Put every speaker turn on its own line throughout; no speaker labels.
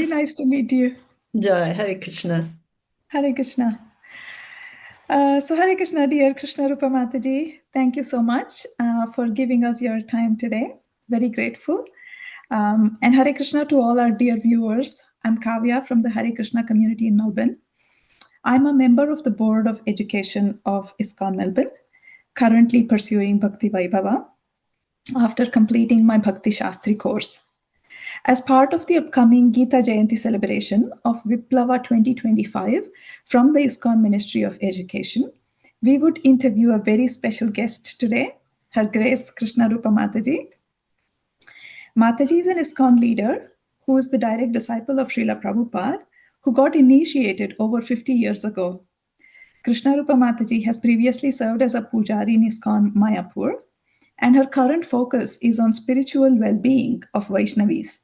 Very nice to meet you.
Jai, Hare Krishna.
Hare Krishna. So Hare Krishna, dear Krishnarupa Mataji, thank you so much for giving us your time today. Very grateful. And Hare Krishna to all our dear viewers. I'm Kavya from the Hare Krishna community in Melbourne. I'm a member of the Board of Education of ISKCON Melbourne, currently pursuing Bhakti Vaibhava after completing my Bhakti Shastri course. As part of the upcoming Gita Jayanti celebration of Viplavah 2025 from the ISKCON Ministry of Education, we would interview a very special guest today, Her Grace Krishnarupa Mataji. Mataji is an ISKCON leader who is the direct disciple of Śrīla Prabhupāda, who got initiated over 50 years ago. Krishnarupa Mataji has previously served as a pujari in ISKCON Māyāpur, and her current focus is on spiritual well-being of Vaisnavis,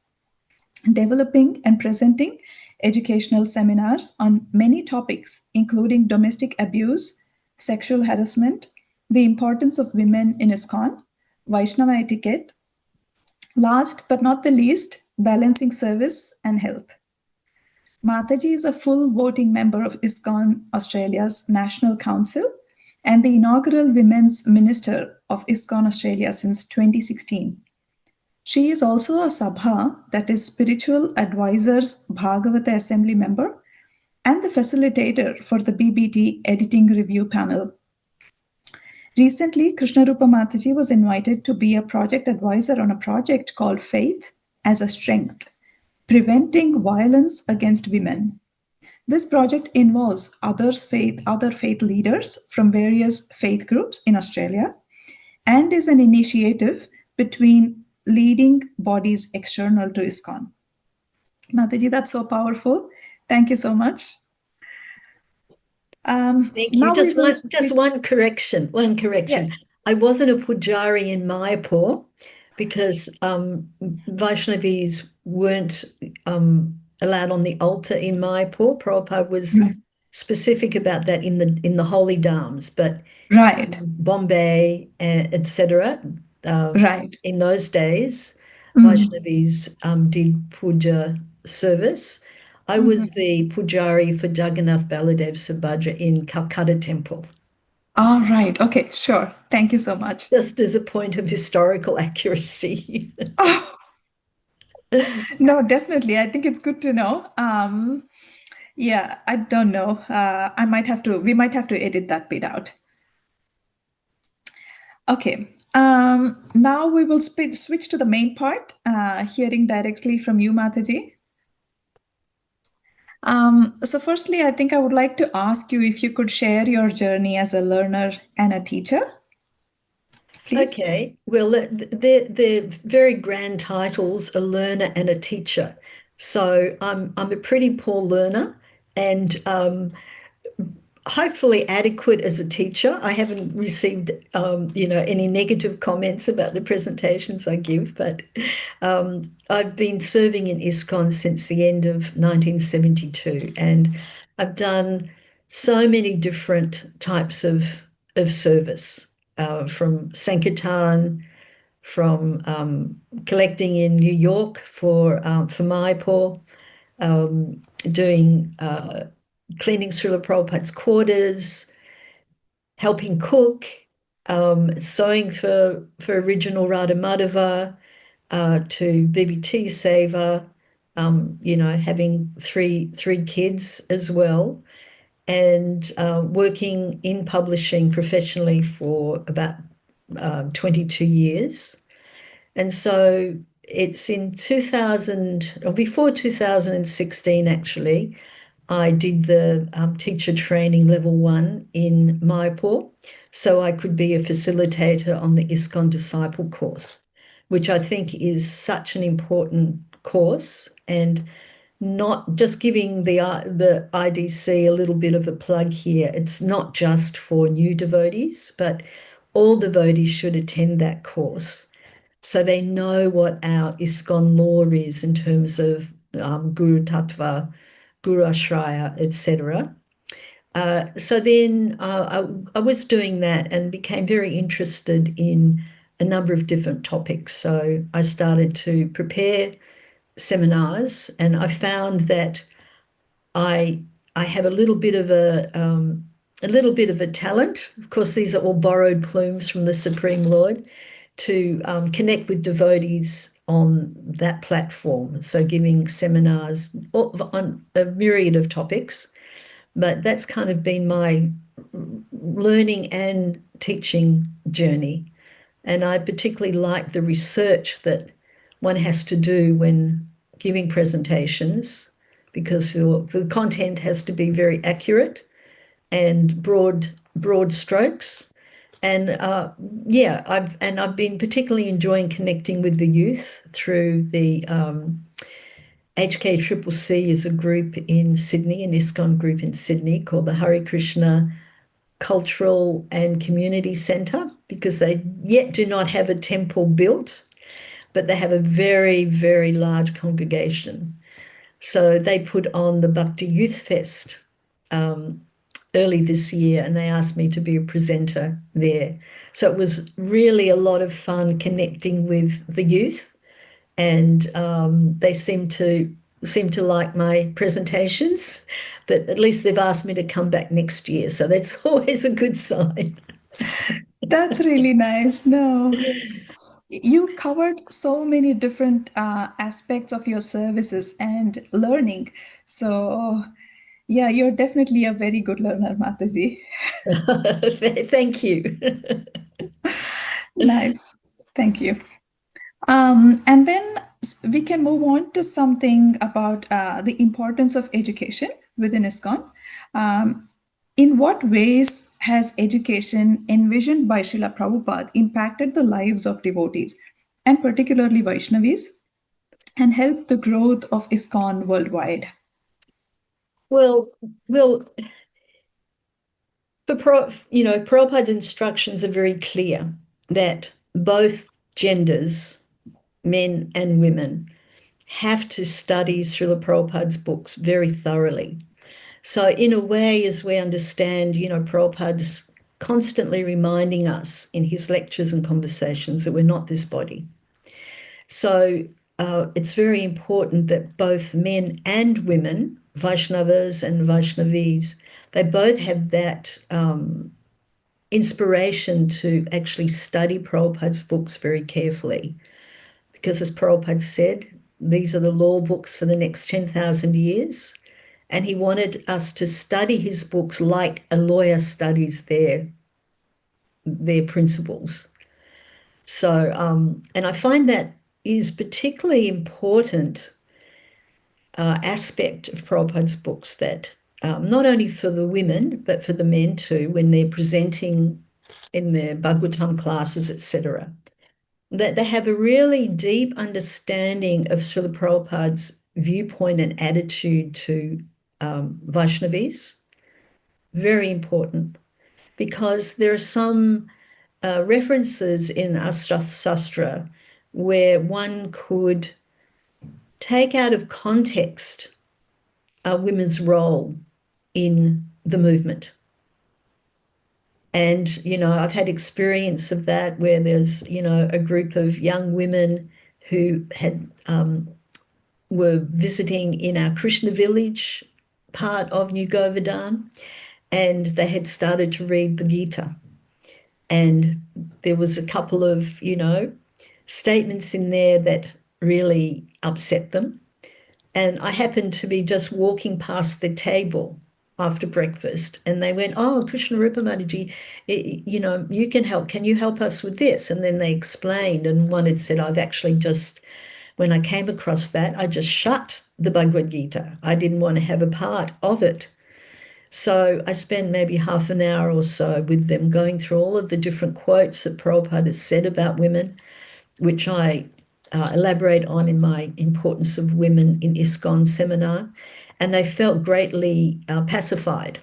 developing and presenting educational seminars on many topics, including domestic abuse, sexual harassment, the importance of women in ISKCON, Vaishnava etiquette, last but not the least, balancing service and health. Mataji is a full voting member of ISKCON Australia's National Council and the inaugural Women's Minister of ISKCON Australia since 2016. She is also a Sabha, that is Spiritual Advisors Bhagavata Assembly member, and the facilitator for the BBT Editing Review Panel. Recently, Krishnarupa Mataji was invited to be a project advisor on a project called Faith as a Strength, Preventing Violence Against Women. This project involves other faith leaders from various faith groups in Australia and is an initiative between leading bodies external to ISKCON. Mataji, that's so powerful. Thank you so much.
Thank you. Just one correction.
Yes.
I wasn't a pujari in Māyāpur because Vaisnavis weren't allowed on the altar in Māyāpur. Prabhupada was specific about that in the holy dhams, but
right.
Bombay, etc.
Right.
In those days, Vaisnavis did puja service. I was the pujari for Jagannath Baladev Subhadra in Calcutta Temple.
All right. Okay, sure. Thank you so much.
Just as a point of historical accuracy.
Oh. No, definitely. I think it's good to know. Yeah, I don't know. We might have to edit that bit out. Okay. Now we will switch to the main part, hearing directly from you, Mataji. So firstly, I think I would like to ask you if you could share your journey as a learner and a teacher. Please.
Okay. Well, they're very grand titles, a learner and a teacher. So I'm a pretty poor learner and hopefully adequate as a teacher. I haven't received, any negative comments about the presentations I give, but I've been serving in ISKCON since the end of 1972, and I've done so many different types of service, from Sankirtan, from collecting in New York for Māyāpur, doing cleaning Śrīla Prabhupāda's quarters, helping cook, sewing for original Rādhā Ballabha, to BBT Seva, having three kids as well, and working in publishing professionally for about 22 years. And so it's in 2000, or before 2016 actually, I did the teacher training level 1 in Māyāpur, so I could be a facilitator on the ISKCON Disciple course, which I think is such an important course, and not just giving the IDC a little bit of a plug here. It's not just for new devotees, but all devotees should attend that course so they know what our ISKCON law is in terms of Guru Tattva, Guru Ashraya, etc. So then I was doing that and became very interested in a number of different topics. So I started to prepare seminars, and I found that I have a little bit of a talent. Of course, these are all borrowed plumes from the Supreme Lord, to connect with devotees on that platform. So giving seminars on a myriad of topics, but that's kind of been my learning and teaching journey. And I particularly like the research that one has to do when giving presentations, because the content has to be very accurate and broad strokes. And I've been particularly enjoying connecting with the youth through the HKCCC is a group in Sydney, an ISKCON group in Sydney called the Hare Krishna Cultural and Community Centre, because they yet do not have a temple built, but they have a very, very large congregation. So they put on the Bhakti Youth Fest early this year, and they asked me to be a presenter there. So it was really a lot of fun connecting with the youth, and they seem to like my presentations, but at least they've asked me to come back next year. So that's always a good sign.
That's really nice. No, you covered so many different aspects of your services and learning. So yeah, you're definitely a very good learner, Mataji.
Thank you.
Nice. Thank you. And then we can move on to something about the importance of education within ISKCON. In what ways has education envisioned by Śrīla Prabhupāda impacted the lives of devotees, and particularly Vaisnavis, and helped the growth of ISKCON worldwide?
Well, Prabhupada's instructions are very clear that both genders, men and women, have to study Śrīla Prabhupada's books very thoroughly. So in a way, as we understand, Prabhupada's constantly reminding us in his lectures and conversations that we're not this body. So it's very important that both men and women, Vaishnavas and Vaiṣṇavīs, they both have that inspiration to actually study Prabhupada's books very carefully. Because as Prabhupada said, these are the law books for the next 10,000 years. And he wanted us to study his books like a lawyer studies their principles. So, and I find that is particularly important aspect of Prabhupada's books, that not only for the women, but for the men too, when they're presenting in their Bhagavatam classes, etc., that they have a really deep understanding of Śrīla Prabhupada's viewpoint and attitude to Vaisnavis. Very important, because there are some references in Sastra where one could take out of context women's role in the movement. And, I've had experience of that where there's, a group of young women who were visiting in our Krishna village part of New Govardhana, and they had started to read the Gita. And there was a couple of, statements in there that really upset them. And I happened to be just walking past the table after breakfast, and they went, "Oh, Krishnarupa Mataji, you can help. Can you help us with this?" And then they explained, and one had said, "I've actually just, when I came across that, I just shut the Bhagavad Gita. I didn't want to have a part of it." So I spent maybe half an hour or so with them going through all of the different quotes that Prabhupada has said about women, which I elaborate on in my Importance of Women in ISKCON seminar, and they felt greatly pacified.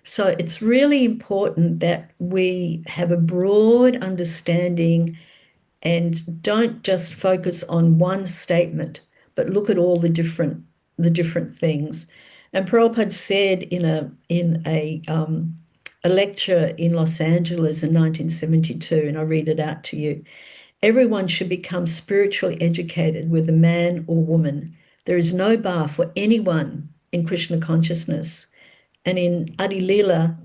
So it's really important that we have a broad understanding and don't just focus on one statement, but look at all the different things. And Prabhupada said in a lecture in Los Angeles in 1972, and I'll read it out to you. Everyone should become spiritually educated, whether man or woman. There is no bar for anyone in Krishna consciousness. And in Adi Leela,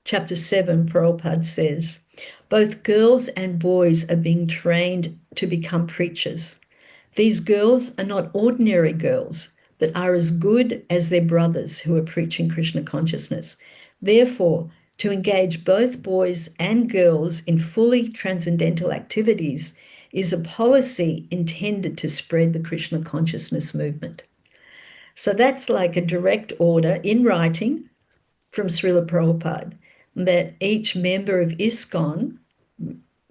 chapter 7, Prabhupada says, both girls and boys are being trained to become preachers. These girls are not ordinary girls, but are as good as their brothers who are preaching Krishna consciousness. Therefore, to engage both boys and girls in fully transcendental activities is a policy intended to spread the Krishna consciousness movement. So that's like a direct order in writing from Śrīla Prabhupāda that each member of ISKCON,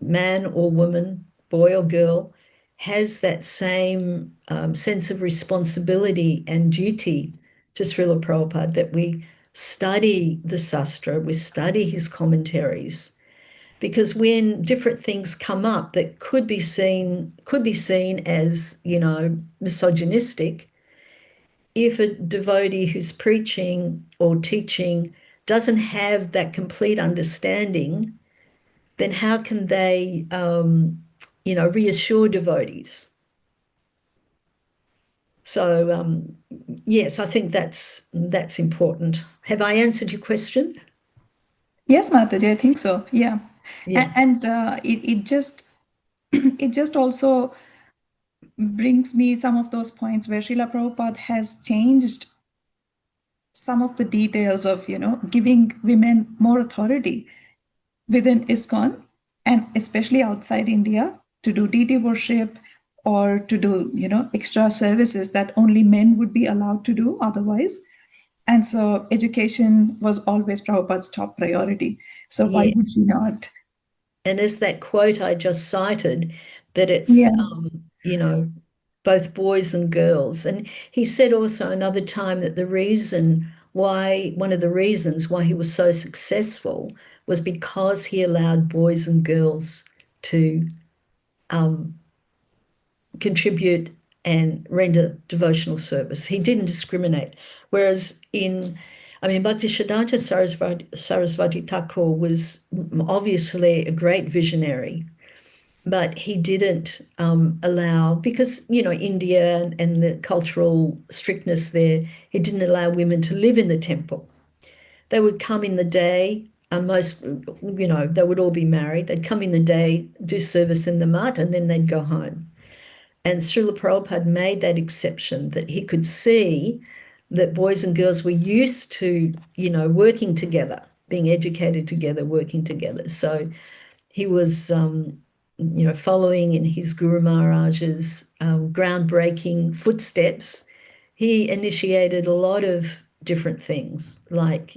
man or woman, boy or girl, has that same sense of responsibility and duty to Śrīla Prabhupāda, that we study the Sastra, we study his commentaries, because when different things come up that could be seen as, misogynistic, if a devotee who's preaching or teaching doesn't have that complete understanding, then how can they, reassure devotees? So, yes, I think that's important. Have I answered your question?
Yes, Mataji, I think so. Yeah.
Yeah.
And it just it just also brings me some of those points where Srila Prabhupada has changed some of the details of, giving women more authority within ISKCON and especially outside India to do deity worship or to do, extra services that only men would be allowed to do otherwise. And so education was always Prabhupada's top priority. So why would he not?
And as that quote I just cited, that it's, both boys and girls. And he said also another time that one of the reasons why he was so successful was because he allowed boys and girls to contribute and render devotional service. He didn't discriminate. Whereas Bhaktisiddhanta Sarasvati Thakur was obviously a great visionary, but he didn't allow, because, India and the cultural strictness there, he didn't allow women to live in the temple. They would come in the day, they would all be married. They'd come in the day, do service in the mat, and then they'd go home. And Śrīla Prabhupāda made that exception, that he could see that boys and girls were used to, working together, being educated together, working together. So he was, following in his Guru Maharaj's groundbreaking footsteps. He initiated a lot of different things, like,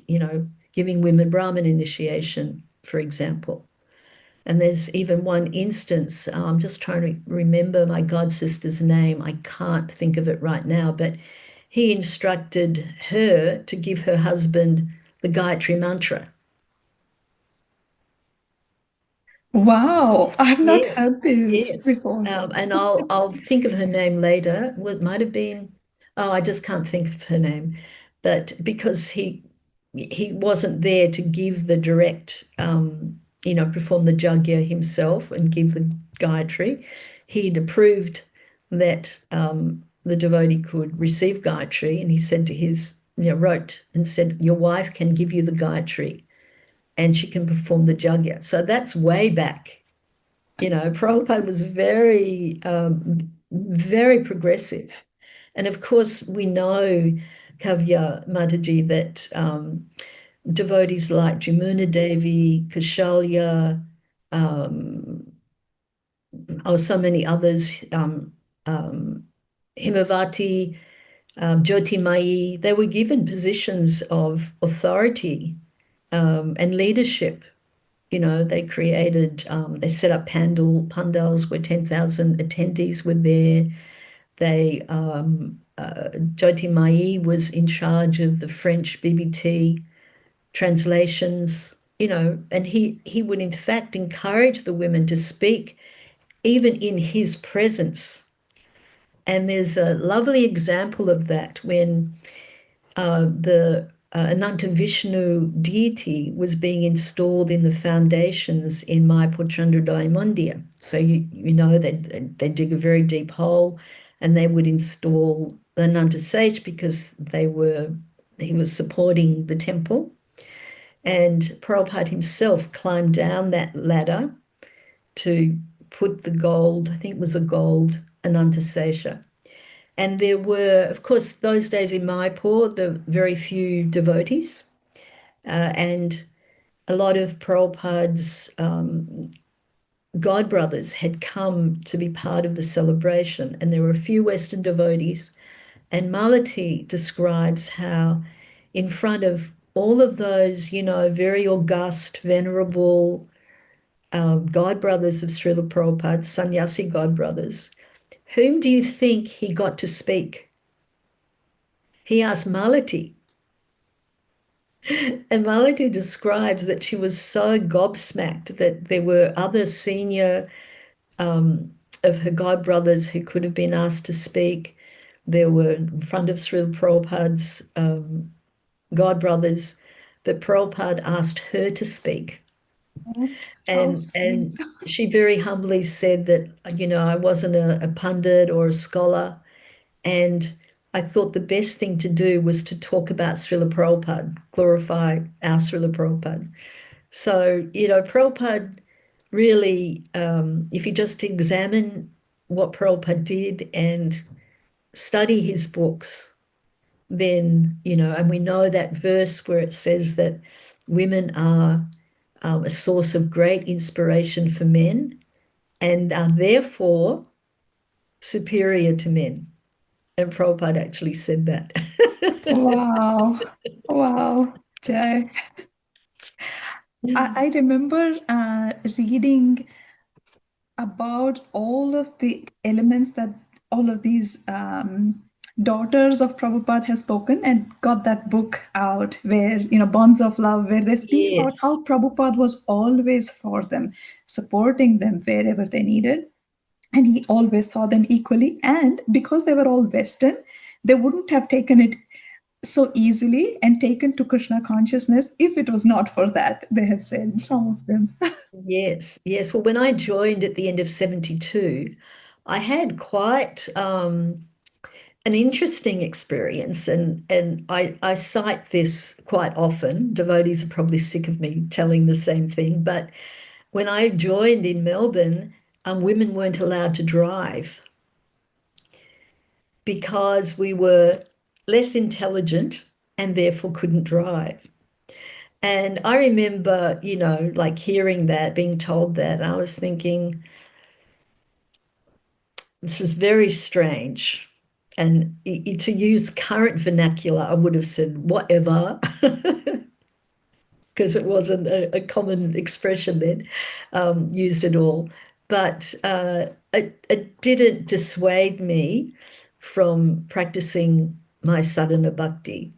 giving women Brahmin initiation, for example. And there's even one instance, I'm just trying to remember my god sister's name. I can't think of it right now, but he instructed her to give her husband the Gayatri mantra.
Wow, I've not heard this before.
And I'll think of her name later. Well, it might have been, I just can't think of her name. But because he wasn't there to give the direct, perform the yajna himself and give the Gayatri, he'd approved that the devotee could receive Gayatri, and he said to wrote and said, your wife can give you the Gayatri and she can perform the yajna. So that's way back. Prabhupada was very, very progressive. And of course, we know, Kavya Mataji, that devotees like Jamuna Devi, Kaushalya, so many others, Himavati, Jyotimayi, they were given positions of authority and leadership. They created, they set up pandals where 10,000 attendees were there. Jyotimayi was in charge of the French BBT translations, and he would in fact encourage the women to speak even in his presence. And there's a lovely example of that when the Ananta Vishnu deity was being installed in the foundations in Māyāpur Chandrodaya Mandir. So you know they dig a very deep hole, and they would install Ananta Sage because he was supporting the temple. And Prabhupada himself climbed down that ladder to put the gold, I think it was a gold Ananta Sesha. And there were, of course, those days in Māyāpur, the very few devotees, and a lot of Prabhupada's godbrothers had come to be part of the celebration, and there were a few Western devotees. And Malati describes how in front of all of those, very august, venerable godbrothers of Śrīla Prabhupāda, sannyasi godbrothers, whom do you think he got to speak? He asked Malati. And Malati describes that she was so gobsmacked that there were other senior of her godbrothers who could have been asked to speak. There were in front of Śrīla Prabhupāda's godbrothers, but Prabhupada asked her to speak. And she very humbly said that, I wasn't a pundit or a scholar, and I thought the best thing to do was to talk about Śrīla Prabhupāda, glorify our Śrīla Prabhupāda. So, Prabhupada really, if you just examine what Prabhupada did and study his books, then, and we know that verse where it says that women are a source of great inspiration for men and are therefore superior to men. And Prabhupada actually said that.
Wow. Wow. Jai. I remember reading about all of the elements that all of these daughters of Prabhupada has spoken, and got that book out where, Bonds of Love, where they speak about how Prabhupada was always for them, supporting them wherever they needed. And he always saw them equally. And because they were all Western, they wouldn't have taken it so easily and taken to Krishna consciousness if it was not for that, they have said, some of them.
Yes. Well, when I joined at the end of 72, I had quite an interesting experience, and I cite this quite often. Devotees are probably sick of me telling the same thing, but when I joined in Melbourne, women weren't allowed to drive because we were less intelligent and therefore couldn't drive. And I remember, like hearing that, being told that, and I was thinking, this is very strange. And to use current vernacular, I would have said, whatever, because it wasn't a common expression then, used at all. But it didn't dissuade me from practicing my sadhana bhakti.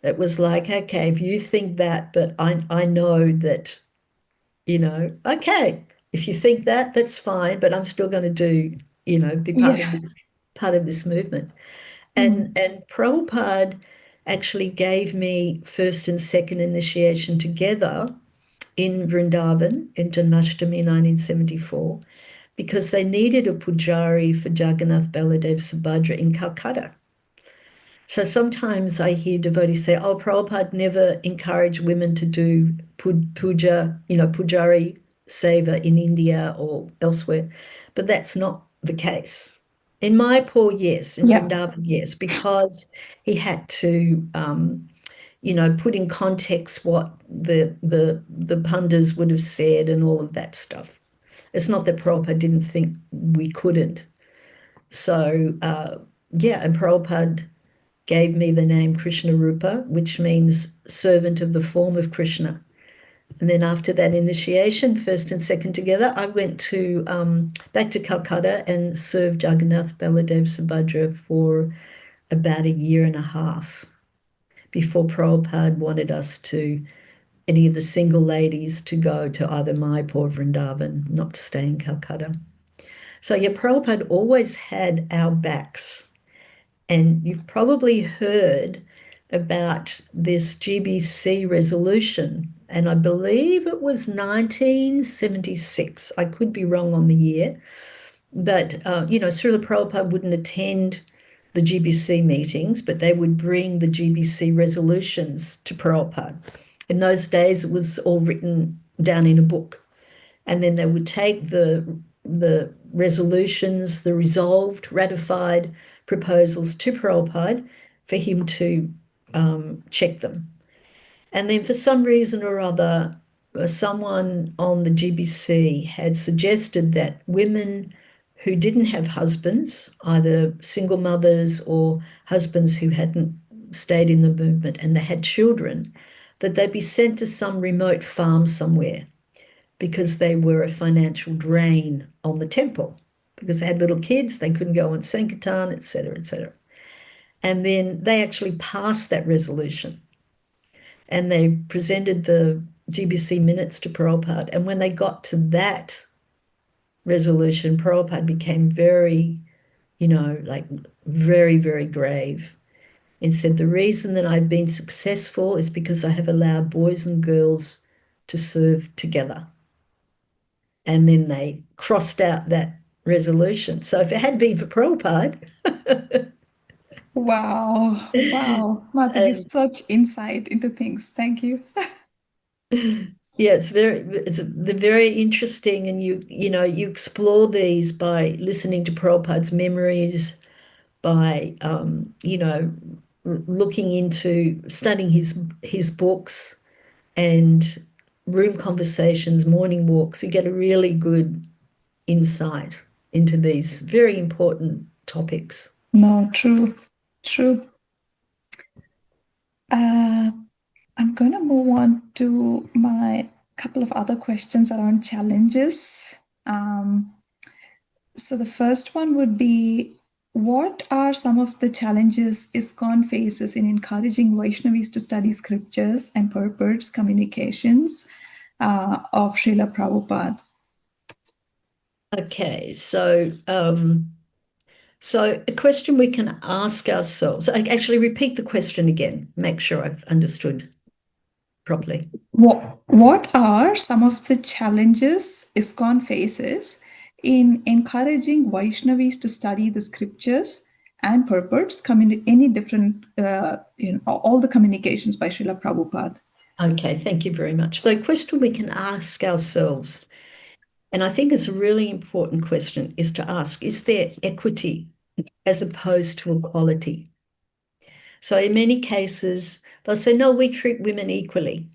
It was like, okay, if you think that, but I know that, okay, if you think that, that's fine, but I'm still going to do, be part of this movement. And Prabhupada actually gave me first and second initiation together in Vṛndāvana in Janmashtami 1974, because they needed a pujari for Jagannath Baladev Subhadra in Calcutta. So sometimes I hear devotees say, oh, Prabhupada never encouraged women to do puja, pujari seva in India or elsewhere. But that's not the case. In Māyāpur, yes. In Vṛndāvana, yes, because he had to, put in context what the pandas would have said and all of that stuff. It's not that Prabhupada didn't think we couldn't. So, and Prabhupada gave me the name Krishnarupa, which means servant of the form of Krishna. And then after that initiation, first and second together, I went to back to Calcutta and served Jagannath Baladev Subhadra for about a year and a half before Prabhupada wanted us to, any of the single ladies, to go to either Māyāpur or Vṛndāvana, not to stay in Calcutta. So Prabhupada always had our backs. And you've probably heard about this GBC resolution, and I believe it was 1976. I could be wrong on the year, but Śrīla Prabhupāda wouldn't attend the GBC meetings, but they would bring the GBC resolutions to Prabhupada. In those days, it was all written down in a book, and then they would take the resolutions, the resolved, ratified proposals to Prabhupada for him to check them. And then for some reason or other, someone on the GBC had suggested that women who didn't have husbands, either single mothers or husbands who hadn't stayed in the movement and they had children, that they'd be sent to some remote farm somewhere because they were a financial drain on the temple. Because they had little kids, they couldn't go on Sankirtan, etc., etc. And then they actually passed that resolution. And they presented the GBC minutes to Prabhupada. And when they got to that resolution, Prabhupada became very, very, very grave and said, the reason that I've been successful is because I have allowed boys and girls to serve together. And then they crossed out that resolution. So if it had been for Prabhupada.
Wow. Mataji, such insight into things. Thank you.
Yeah, it's they're very interesting, and you explore these by listening to Prabhupada's memories, by looking into studying his books and room conversations, morning walks. You get a really good insight into these very important topics.
No, true. I'm going to move on to my couple of other questions around challenges. So the first one would be, what are some of the challenges ISKCON faces in encouraging Vaisnavis to study scriptures and purports communications of Śrīla Prabhupāda?
Okay, so a question we can ask ourselves. Actually, repeat the question again. Make sure I've understood properly.
What are some of the challenges ISKCON faces in encouraging Vaishnavis to study the scriptures and purports, any different, all the communications by Śrīla Prabhupāda?
Okay, thank you very much. So a question we can ask ourselves, and I think it's a really important question, is to ask, is there equity as opposed to equality? So in many cases, they'll say, no, we treat women equally.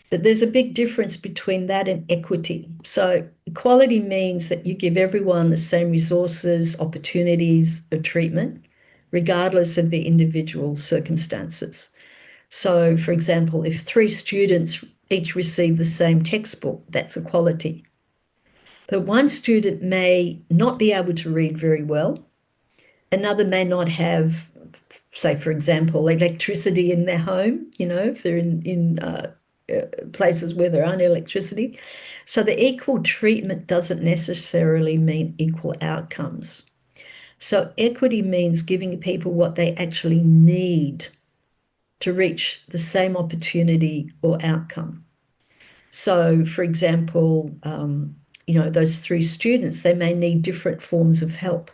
But there's a big difference between that and equity. So equality means that you give everyone the same resources, opportunities of treatment, regardless of their individual circumstances. So, for example, if 3 students each receive the same textbook, that's equality. But one student may not be able to read very well. Another may not have, say, for example, electricity in their home, if they're in places where there aren't electricity. So the equal treatment doesn't necessarily mean equal outcomes. So equity means giving people what they actually need to reach the same opportunity or outcome. So, for example, those 3 students, they may need different forms of help.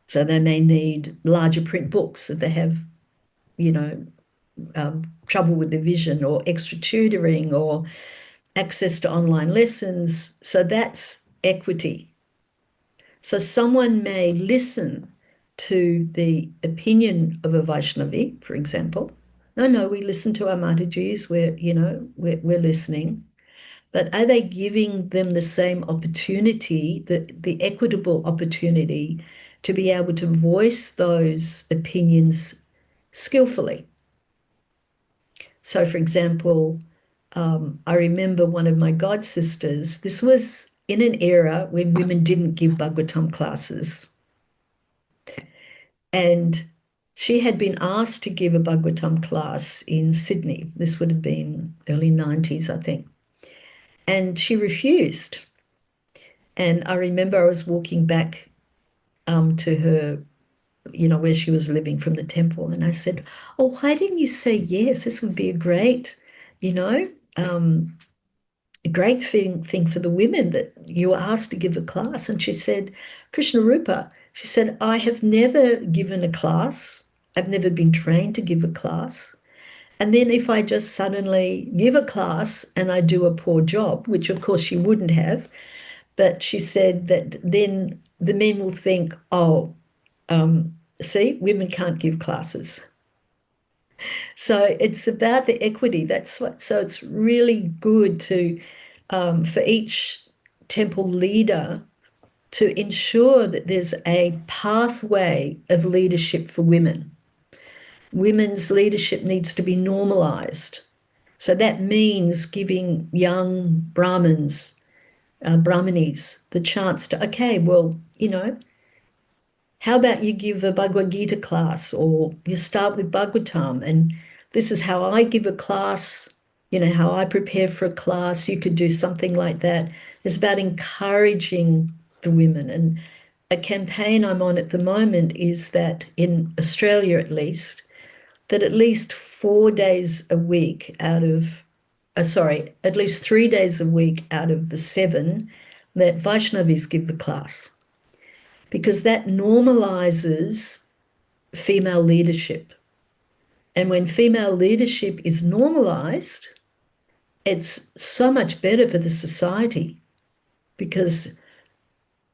So they may need larger print books if they have, trouble with their vision, or extra tutoring, or access to online lessons. So that's equity. So someone may listen to the opinion of a Vaisnavi, for example. No, we listen to our Matajis, we're listening. But are they giving them the same opportunity, the equitable opportunity to be able to voice those opinions skillfully? So, for example, I remember one of my god sisters, this was in an era when women didn't give Bhagavatam classes. And she had been asked to give a Bhagavatam class in Sydney. This would have been early 90s, I think. And she refused. And I remember I was walking back to her where she was living from the temple. And I said, oh, why didn't you say yes? This would be a great, a great thing for the women that you were asked to give a class. And she said, Krishnarupa, she said, I have never given a class. I've never been trained to give a class. And then if I just suddenly give a class and I do a poor job, which of course she wouldn't have, but she said that then the men will think, oh, see, women can't give classes. So it's about the equity. So it's really good to for each temple leader to ensure that there's a pathway of leadership for women. Women's leadership needs to be normalized. So that means giving young Brahmins, Brahmanis, the chance to, okay, well, how about you give a Bhagavad Gita class, or you start with Bhagavatam, and this is how I give a class, how I prepare for a class. You could do something like that. It's about encouraging the women. And a campaign I'm on at the moment is that in Australia, at least 4 days a week out of, at least 3 days a week out of the 7, that Vaisnavis give the class, because that normalizes female leadership. And when female leadership is normalized, it's so much better for the society, because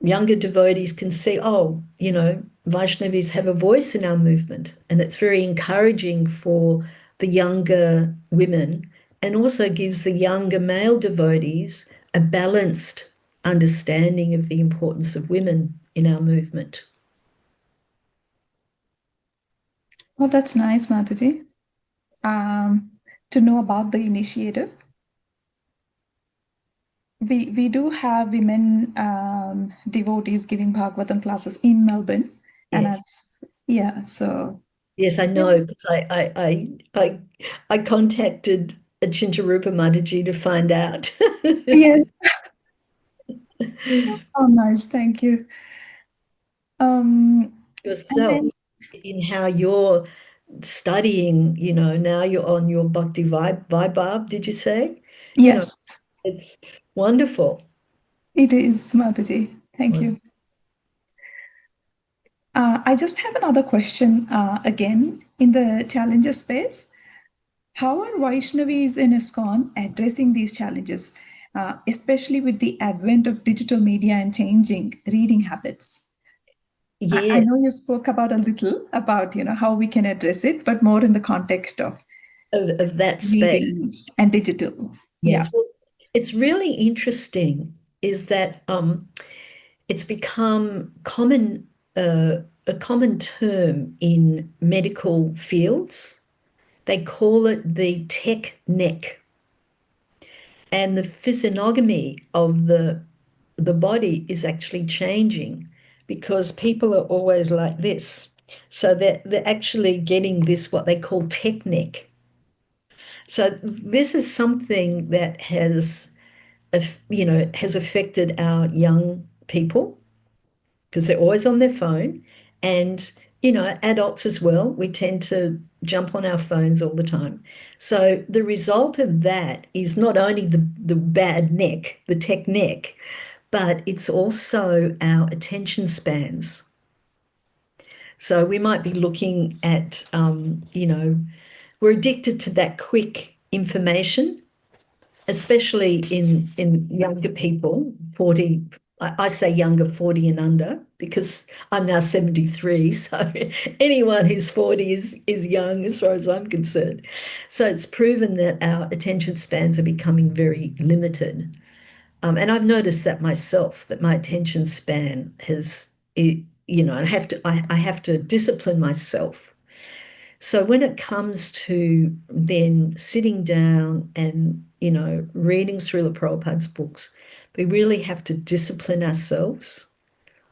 younger devotees can see, oh, Vaishnavis have a voice in our movement, and it's very encouraging for the younger women, and also gives the younger male devotees a balanced understanding of the importance of women in our movement.
Oh, that's nice, Mataji, to know about the initiative. We do have women devotees giving Bhagavatam classes in Melbourne.
Yes.
So.
Yes, I know, because I contacted Achintarupa Mataji to find out.
Yes. Oh, nice. Thank you.
Yourself, in how you're studying, now you're on your Bhakti Vaibhav, did you say?
Yes.
It's wonderful.
It is, Mataji. Thank you. I just have another question again in the challenges space. How are Vaishnavis in ISKCON addressing these challenges, especially with the advent of digital media and changing reading habits?
Yeah.
I know you spoke about a little about how we can address it, but more in the context of
that space
and digital.
Yes.
Yeah.
Well, it's really interesting is that it's become a common term in medical fields. They call it the tech neck. And the physiognomy of the body is actually changing, because people are always like this. So they're actually getting this, what they call tech neck. So this is something that has affected our young people, because they're always on their phone, and adults as well. We tend to jump on our phones all the time. So the result of that is not only the bad neck, the tech neck, but it's also our attention spans. So we might be looking at, we're addicted to that quick information, especially in younger people, 40, I say younger, 40 and under, because I'm now 73. So anyone who's 40 is young as far as I'm concerned. So it's proven that our attention spans are becoming very limited. And I've noticed that myself, that my attention span has, I have to discipline myself. So when it comes to then sitting down and, reading Śrīla Prabhupāda's books, we really have to discipline ourselves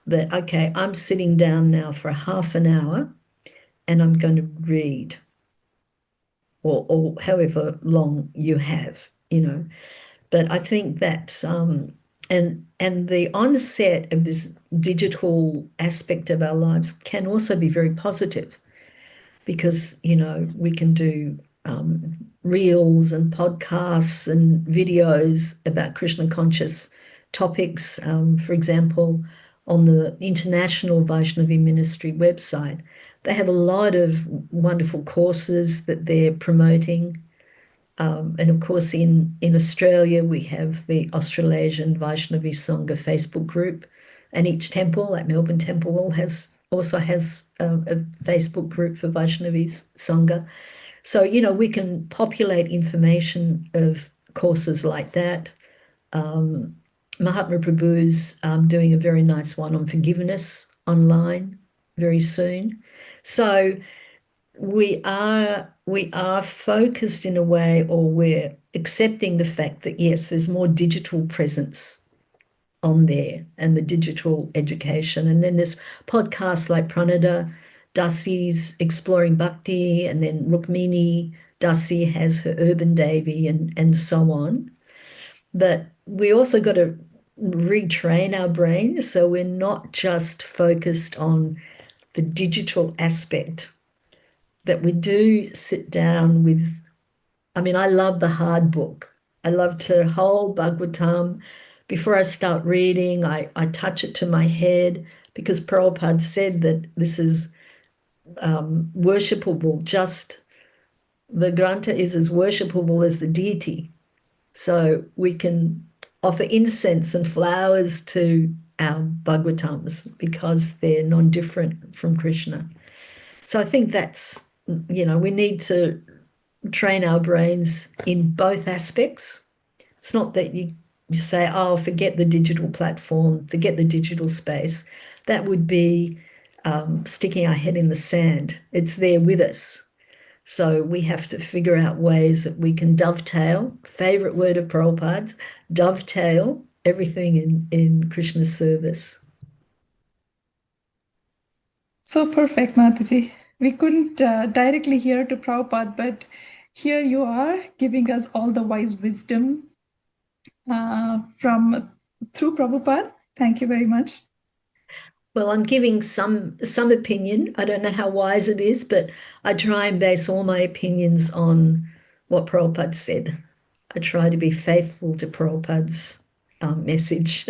that, okay, I'm sitting down now for half an hour and I'm going to read, or however long you have, But I think that And the onset of this digital aspect of our lives can also be very positive, because, we can do reels and podcasts and videos about Krishna conscious topics. For example, on the International Vaisnavi Ministry website, they have a lot of wonderful courses that they're promoting. And of course, in Australia, we have the Australasian Vaishnavi Sangha Facebook group, and each temple, like Melbourne Temple, also has a Facebook group for Vaishnavis Sangha. So, we can populate information of courses like that. Mahatma Prabhu's doing a very nice one on forgiveness online very soon. So we are focused in a way, or we're accepting the fact that, yes, there's more digital presence on there and the digital education. And then there's podcasts like Rādhā Dasi's Exploring Bhakti, and then Rukmini Dasi has her Urban Devi, and so on. But we also got to retrain our brains, so we're not just focused on the digital aspect, that we do sit down with, I love the hard book. I love to hold Bhagavatam. Before I start reading, I touch it to my head, because Prabhupada said that this is worshipable. Just the Grantha is as worshipable as the deity. So we can offer incense and flowers to our Bhagavatams because they're non-different from Krishna. So I think that's, we need to train our brains in both aspects. It's not that you say, oh, forget the digital platform, forget the digital space. That would be sticking our head in the sand. It's there with us. So we have to figure out ways that we can dovetail, favorite word of Prabhupada's, dovetail everything in Krishna's service.
So perfect, Mataji. We couldn't directly hear to Prabhupada, but here you are giving us all the wise wisdom through Prabhupada. Thank you very much.
Well, I'm giving some opinion. I don't know how wise it is, but I try and base all my opinions on what Prabhupada said. I try to be faithful to Prabhupada's message.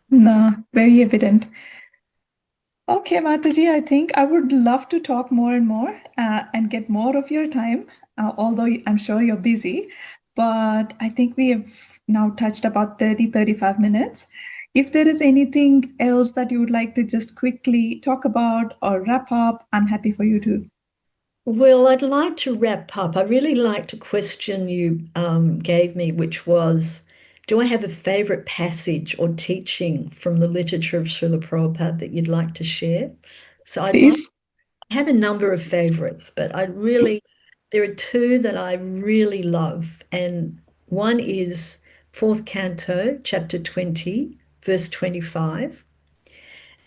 No, very evident. Okay, Mataji, I think I would love to talk more and more and get more of your time, although I'm sure you're busy. But I think we have now touched about 35 minutes. If there is anything else that you would like to just quickly talk about or wrap up, I'm happy for you to.
Well, I'd like to wrap up. I really liked a question you gave me, which was, do I have a favorite passage or teaching from the literature of Śrīla Prabhupāda that you'd like to share? So I have a number of favorites, but there are two that I really love. And one is 4th Canto, chapter 20, verse 25.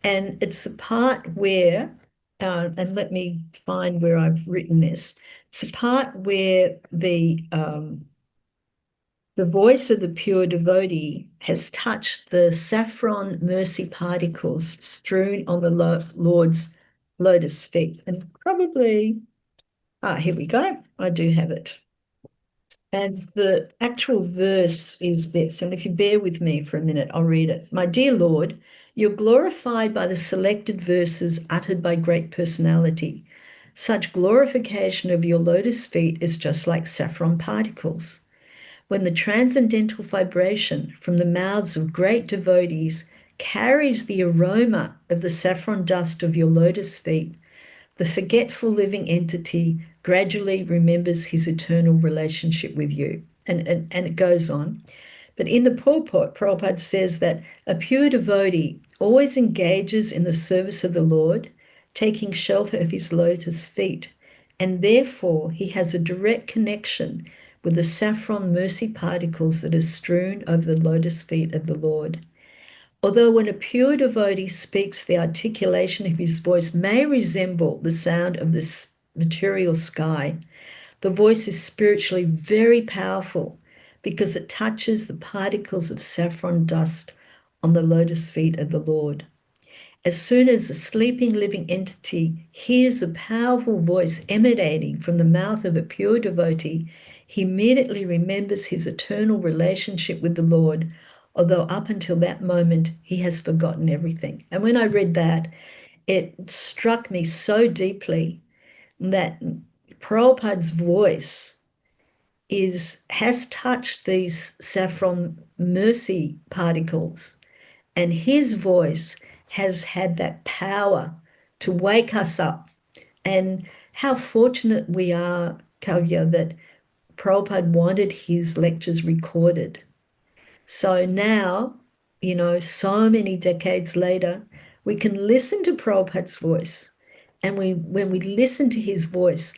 And it's the part where, and let me find where I've written this. It's the part where the voice of the pure devotee has touched the saffron mercy particles strewn on the Lord's lotus feet. And probably, here we go. I do have it. And the actual verse is this. And if you bear with me for a minute, I'll read it. My dear Lord, you're glorified by the selected verses uttered by great personality. Such glorification of your lotus feet is just like saffron particles. When the transcendental vibration from the mouths of great devotees carries the aroma of the saffron dust of your lotus feet, the forgetful living entity gradually remembers his eternal relationship with you. And it goes on. But in the purport, Prabhupada says that a pure devotee always engages in the service of the Lord, taking shelter of his lotus feet, and therefore he has a direct connection with the saffron mercy particles that are strewn over the lotus feet of the Lord. Although when a pure devotee speaks, the articulation of his voice may resemble the sound of this material sky, the voice is spiritually very powerful because it touches the particles of saffron dust on the lotus feet of the Lord. As soon as a sleeping living entity hears a powerful voice emanating from the mouth of a pure devotee, he immediately remembers his eternal relationship with the Lord, although up until that moment he has forgotten everything. And when I read that, it struck me so deeply that Prabhupada's voice has touched these saffron mercy particles, and his voice has had that power to wake us up. And how fortunate we are, Kavya, that Prabhupada wanted his lectures recorded. So now, so many decades later, we can listen to Prabhupada's voice. And when we listen to his voice,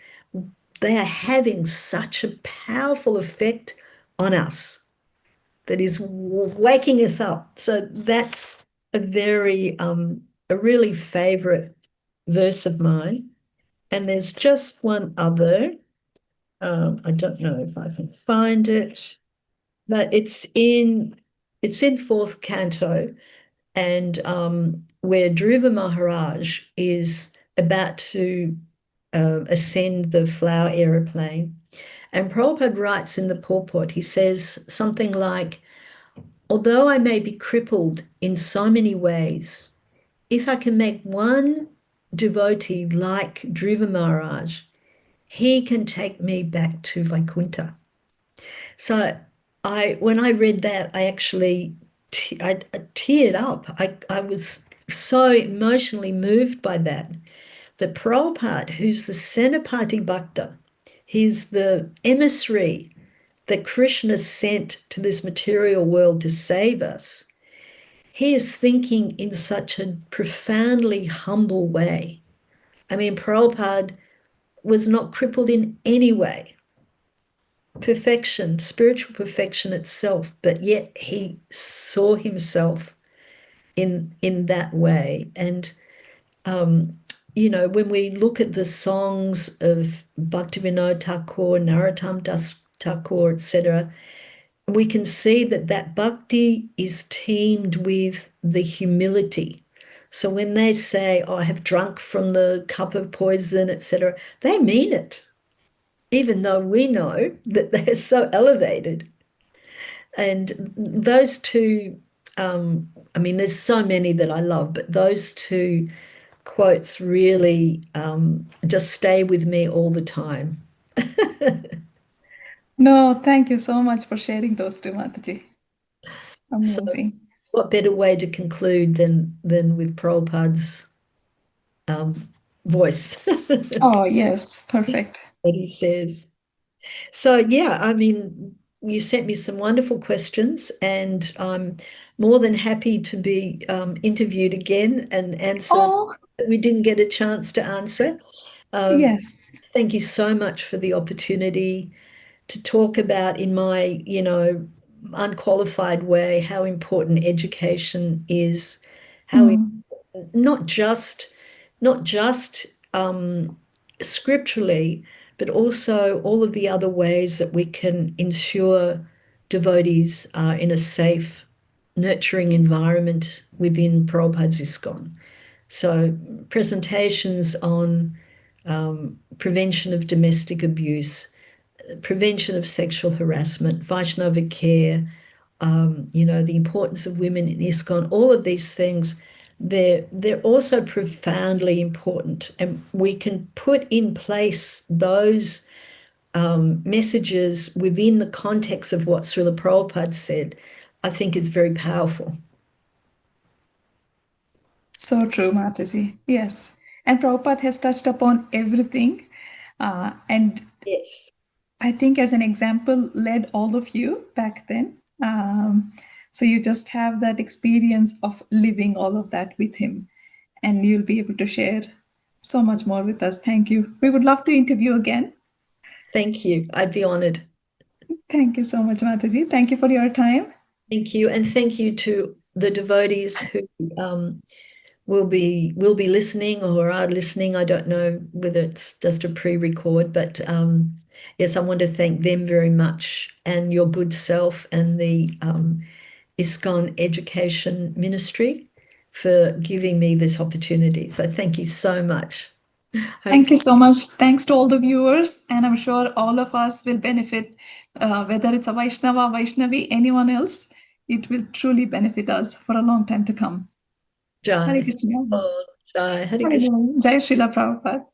they are having such a powerful effect on us that is waking us up. So that's a really favorite verse of mine. And there's just one other. I don't know if I can find it, but it's in fourth canto, and where Dhruva Maharaj is about to ascend the flower aeroplane. And Prabhupada writes in the purport, he says something like, although I may be crippled in so many ways, if I can make one devotee like Dhruva Maharaj, he can take me back to Vaikuntha. So when I read that, I actually I teared up. I was so emotionally moved by that. The Prabhupada, who's the Senapati Bhakta, he's the emissary that Krishna sent to this material world to save us. He is thinking in such a profoundly humble way. I mean, Prabhupada was not crippled in any way. Perfection, spiritual perfection itself, but yet he saw himself in that way. And when we look at the songs of Bhaktivinoda Thakur, Narottam Das Thakur, etc., we can see that bhakti is teamed with the humility. So when they say, oh, I have drunk from the cup of poison, etc., they mean it, even though we know that they're so elevated. And those two, there's so many that I love, but those two quotes really just stay with me all the time.
No, thank you so much for sharing those two, Mataji. Amazing.
So what better way to conclude than with Prabhupada's voice?
Oh, yes, perfect.
What he says. So yeah, I mean, you sent me some wonderful questions, and I'm more than happy to be interviewed again and answer that we didn't get a chance to answer.
Yes.
Thank you so much for the opportunity to talk about, in my, unqualified way, how important education is, how not just scripturally, but also all of the other ways that we can ensure devotees are in a safe, nurturing environment within Prabhupada's ISKCON. So presentations on prevention of domestic abuse, prevention of sexual harassment, Vaishnava care, the importance of women in ISKCON, all of these things, they're also profoundly important. And we can put in place those messages within the context of what Śrīla Prabhupāda said, I think is very powerful.
So true, Mataji. Yes. And Prabhupada has touched upon everything. And
yes,
I think as an example, led all of you back then. So you just have that experience of living all of that with him, and you'll be able to share so much more with us. Thank you. We would love to interview again.
Thank you. I'd be honored.
Thank you so much, Mataji. Thank you for your time.
Thank you. And thank you to the devotees who will be listening or are listening. I don't know whether it's just a pre-record, but Yes, I want to thank them very much, and your good self and the ISKCON Education Ministry for giving me this opportunity. So thank you so much.
Thank you so much. Thanks to all the viewers, and I'm sure all of us will benefit, whether it's a Vaishnava, Vaishnavi, anyone else, it will truly benefit us for a long time to come.
Jai.
Hare Krishna.
Oh, Jai. Hare
Hare
Krishna.
Jai Śrīla Prabhupāda.